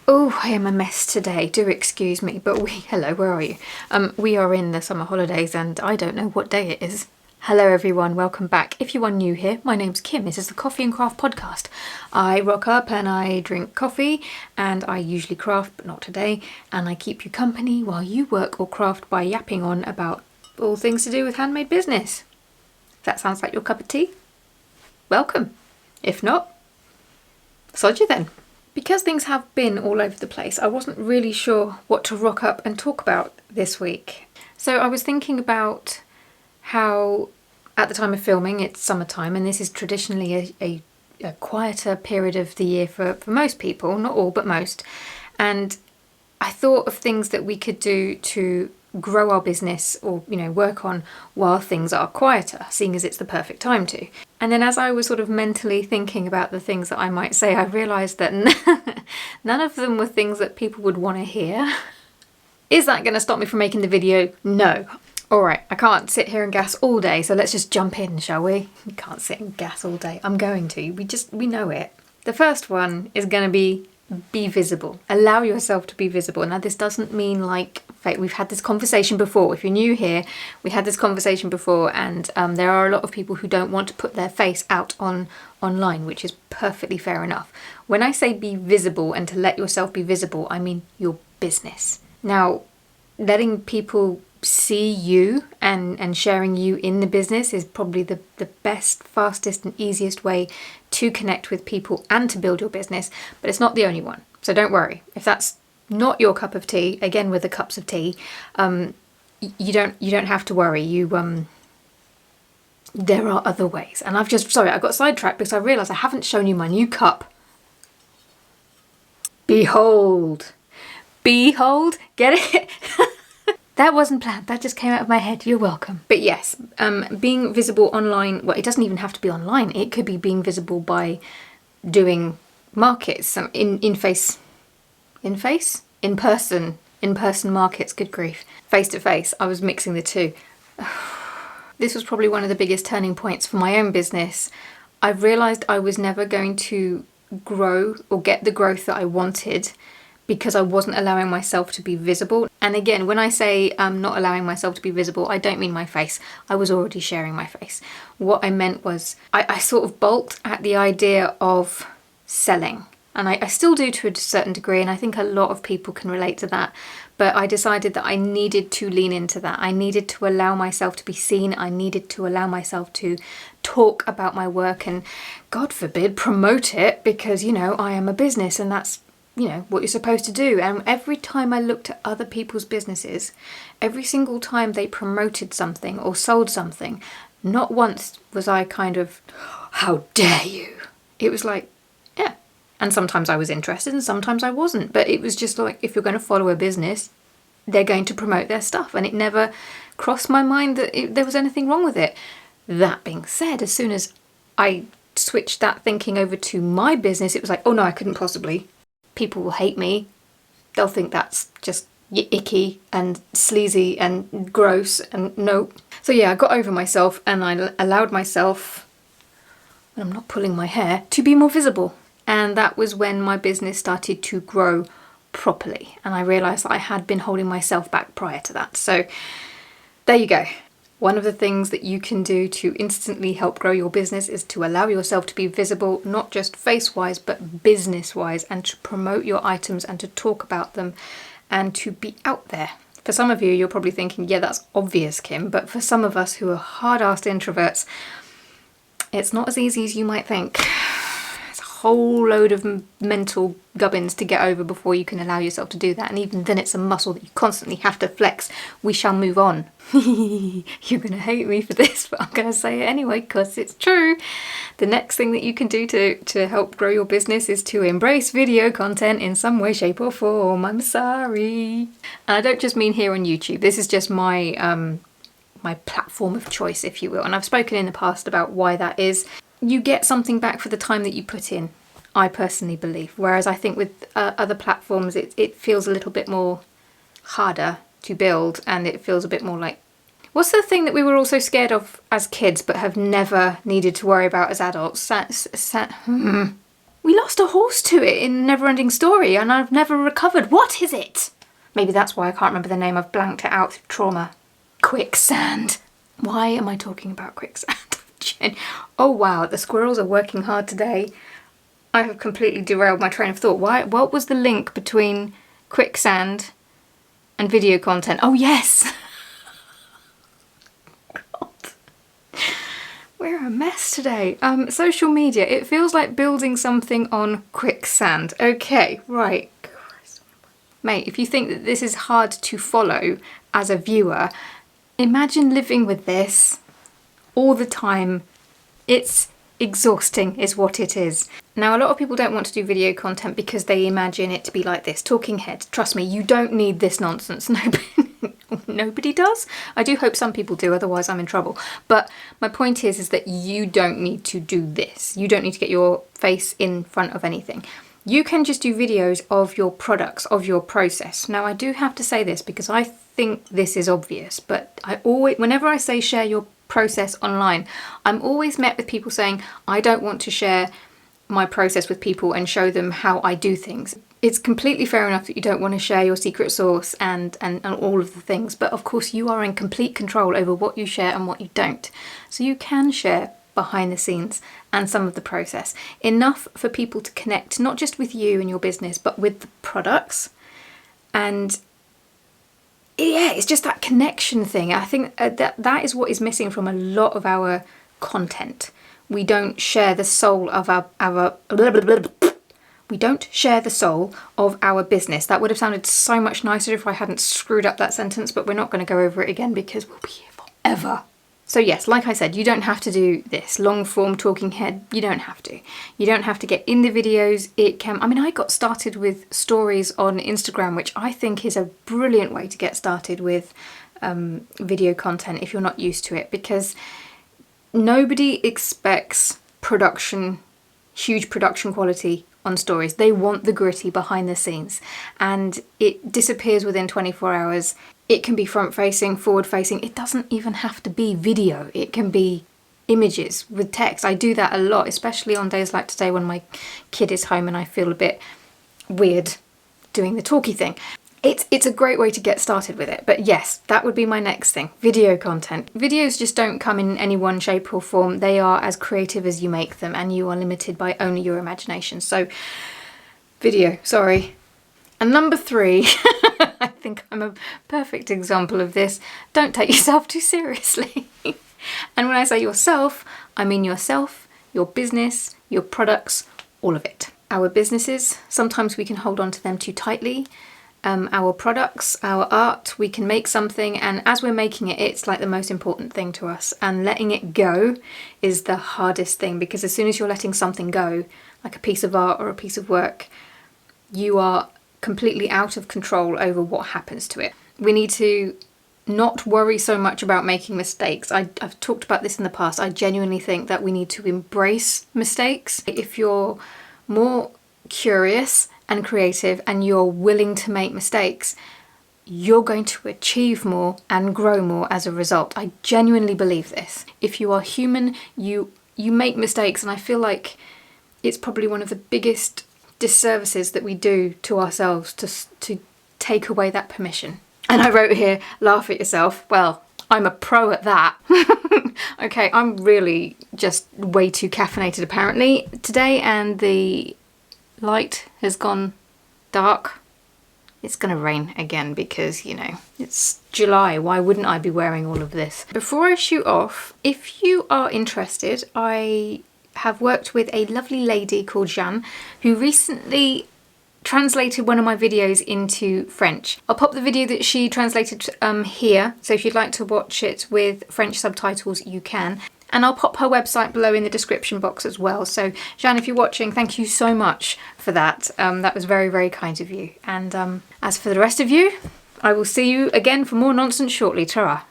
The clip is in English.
Oh, I am a mess today. Do excuse me, but hello, where are you? We are in the summer holidays and I don't know what day it is. Hello everyone, welcome back. If you are new here, my name's Kim. This is the Coffee and Craft podcast. I rock up and I drink coffee and I usually craft, but not today. And I keep you company while you work or craft by yapping on about all things to do with handmade business. If that sounds like your cup of tea, welcome. If not, sod you then. Because things have been all over the place, I wasn't really sure what to rock up and talk about this week. So I was thinking about how at the time of filming it's summertime and this is traditionally a quieter period of the year for most people, not all but most, and I thought of things that we could do to grow our business or work on while things are quieter, seeing as it's the perfect time to. And then as I was sort of mentally thinking about the things that I might say, I realised that none of them were things that people would want to hear. Is that going to stop me from making the video? No. Alright, I can't sit here and gas all day, so let's just jump in, shall we? You can't sit and gas all day. I'm going to. We know it. The first one is going to be visible. Allow yourself to be visible. Now this doesn't mean like fake. We've had this conversation before. If you're new here, we had this conversation before, and there are a lot of people who don't want to put their face out online, which is perfectly fair enough. When I say be visible and to let yourself be visible, I mean your business. Now, letting people see you and sharing you in the business is probably the best, fastest and easiest way to connect with people and to build your business, but it's not the only one. So don't worry. If that's not your cup of tea, again with the cups of tea, you don't have to worry. There are other ways. And I got sidetracked because I realised I haven't shown you my new cup. Behold. Behold. Get it? That wasn't planned, that just came out of my head, you're welcome. But yes, being visible online, well, it doesn't even have to be online, it could be being visible by doing markets, in person markets, good grief. Face to face, I was mixing the two. This was probably one of the biggest turning points for my own business. I realised I was never going to grow or get the growth that I wanted because I wasn't allowing myself to be visible. And again, when I say not allowing myself to be visible, I don't mean my face. I was already sharing my face. What I meant was I sort of balked at the idea of selling. And I still do to a certain degree, and I think a lot of people can relate to that. But I decided that I needed to lean into that. I needed to allow myself to be seen. I needed to allow myself to talk about my work and, God forbid, promote it because, I am a business and that's what you're supposed to do. And every time I looked at other people's businesses, every single time they promoted something or sold something, not once was I kind of, how dare you? It was like, yeah. And sometimes I was interested and sometimes I wasn't. But it was just like, if you're going to follow a business, they're going to promote their stuff. And it never crossed my mind that there was anything wrong with it. That being said, as soon as I switched that thinking over to my business, it was like, oh no, I couldn't possibly. People will hate me. They'll think that's just icky and sleazy and gross and no. So yeah, I got over myself and I allowed myself, when I'm not pulling my hair, to be more visible. And that was when my business started to grow properly. And I realised that I had been holding myself back prior to that. So there you go. One of the things that you can do to instantly help grow your business is to allow yourself to be visible, not just face-wise, but business-wise, and to promote your items and to talk about them and to be out there. For some of you, you're probably thinking, yeah, that's obvious, Kim, but for some of us who are hard-assed introverts, it's not as easy as you might think. It's a whole load of mental gubbins to get over before you can allow yourself to do that, and even then it's a muscle that you constantly have to flex. We shall move on. You're going to hate me for this, but I'm going to say it anyway because it's true. The next thing that you can do to help grow your business is to embrace video content in some way, shape or form. I'm sorry. And I don't just mean here on YouTube. This is just my my platform of choice, if you will. And I've spoken in the past about why that is. You get something back for the time that you put in, I personally believe. Whereas I think with other platforms, it feels a little bit more harder to build, and it feels a bit more like, what's the thing that we were also scared of as kids but have never needed to worry about as adults? We lost a horse to it in Neverending Story and I've never recovered. What is it? Maybe that's why I can't remember the name. I've blanked it out through trauma. Quicksand. Why am I talking about quicksand? Oh wow, the squirrels are working hard today. I have completely derailed my train of thought. What was the link between quicksand and video content? Oh yes! God. We're a mess today. Social media. It feels like building something on quicksand. Okay, right. Mate, if you think that this is hard to follow as a viewer, imagine living with this all the time. It's exhausting is what it is. Now, a lot of people don't want to do video content because they imagine it to be like this, talking head. Trust me, you don't need this nonsense. Nobody does. I do hope some people do, otherwise I'm in trouble. But my point is that you don't need to do this. You don't need to get your face in front of anything. You can just do videos of your products, of your process. Now, I do have to say this because I think this is obvious, but whenever I say share your process online, I'm always met with people saying, I don't want to share my process with people and show them how I do things. It's completely fair enough that you don't want to share your secret sauce and all of the things, but of course you are in complete control over what you share and what you don't. So you can share behind the scenes and some of the process. Enough for people to connect, not just with you and your business, but with the products. And yeah, it's just that connection thing. I think that is what is missing from a lot of our content. We don't share the soul of we don't share the soul of our business. That would have sounded so much nicer if I hadn't screwed up that sentence, but we're not going to go over it again because we'll be here forever. So yes, like I said, you don't have to do this long form talking head. You don't have to. You don't have to get in the videos. I got started with stories on Instagram, which I think is a brilliant way to get started with video content if you're not used to it, because nobody expects huge production quality on stories. They want the gritty behind the scenes, and it disappears within 24 hours. It can be front facing, forward facing. It doesn't even have to be video. It can be images with text. I do that a lot, especially on days like today when my kid is home and I feel a bit weird doing the talky thing. It's a great way to get started with it. But yes, that would be my next thing, video content. Videos just don't come in any one shape or form. They are as creative as you make them, and you are limited by only your imagination. So video, sorry. And number 3, I think I'm a perfect example of this. Don't take yourself too seriously. And when I say yourself, I mean yourself, your business, your products, all of it. Our businesses, sometimes we can hold on to them too tightly. Our products, our art, we can make something, and as we're making it, it's like the most important thing to us. And letting it go is the hardest thing, because as soon as you're letting something go, like a piece of art or a piece of work, you are completely out of control over what happens to it. We need to not worry so much about making mistakes. I've talked about this in the past. I genuinely think that we need to embrace mistakes. If you're more curious and creative and you're willing to make mistakes, you're going to achieve more and grow more as a result. I genuinely believe this. If you are human, you make mistakes, and I feel like it's probably one of the biggest disservices that we do to ourselves to take away that permission. And I wrote here, laugh at yourself. Well, I'm a pro at that. Okay, I'm really just way too caffeinated apparently today, and the light has gone dark. It's gonna rain again because, you know, it's July. Why wouldn't I be wearing all of this? Before I shoot off, if you are interested, I have worked with a lovely lady called Jeanne who recently translated one of my videos into French. I'll pop the video that she translated here, so if you'd like to watch it with French subtitles, you can. And I'll pop her website below in the description box as well. So Jeanne, if you're watching, thank you so much for that. That was very, very kind of you. And as for the rest of you, I will see you again for more nonsense shortly. Ta-ra.